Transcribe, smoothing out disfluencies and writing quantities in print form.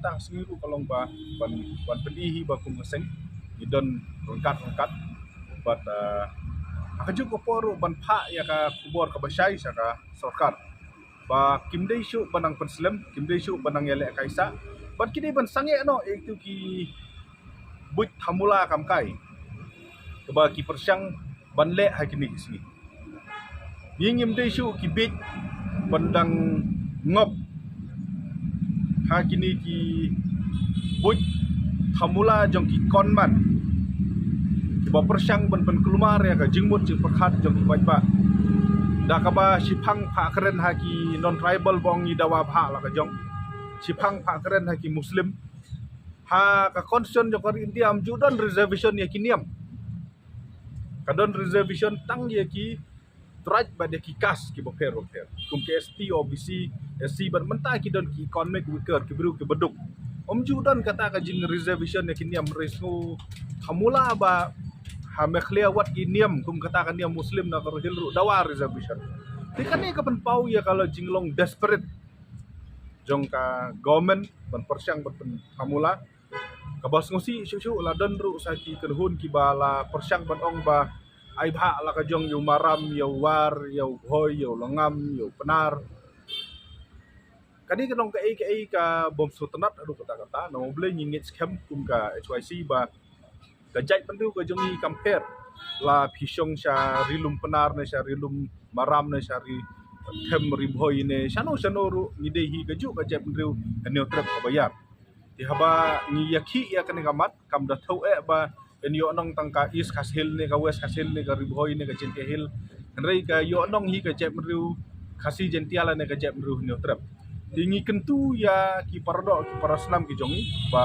tang sengiru kalong ba ban pedihi ba kum ngaseng idon rengkat but akajuk ko poro ban pha ya ka kubor ka basyai sa ka sarkar ba kimdei syu banang penslim kimdei syu banang yele kaisa ban kini ban sange no itu ki buit thamula kam kai ba ki persyang ban le ha kini kisni yingim dei syu ki bit bandang ngop ha kini ki buit thamula jong ki konman ki ba persyang ban kelumar ya ka jingmut ji perkhat jong ki ba da ka ba sipang pha keren ha ki non tribal bong ni dawa pha la ka jong sipang pha keren ha ki muslim ha ka constitution jong kari India am judan reservation ya kiniam kadon reservation tang ya ki right ba de ki kas ki boker kum ke ST OBC SC ban menta ki don ki economic weaker ki biru ki beduk judan kata ka jing reservation ya kiniam resnu thamula ba ha me clear wat ki niam kum kata ka niam muslim na karhil ru dawa reservation tikani ka pan pau ya kalau jinglong desperate jong ka government ban persyang ban thamula kabas ngosi syu ladon ru sa ki kenhun ki bala persyang ban ong ba ai bha la ka jong yu maram yu war yu hoi yu langam yu penar kani kanong ka bom sutanat adu kata no boleh nyingit scam kum ka HYC ba gajai pendu ka jong ni compare la phishong sha rilum penar ne sha rilum maram ne sha ri them ribhoi ne shano ru ngidehi gaju ka jep pendu ne trap ka bayar ti haba ni yakhi ya kan gamat kam da thau ba en yo nong tang ka east kasil ne ka west kasil ne ka ribhoi ne ka chinke hill rei ka yo nong hi ka jep ru khasi jentiala ne ka jep ru ne trap tingi kentu ya ki pardo ki paraslam ki jongi ba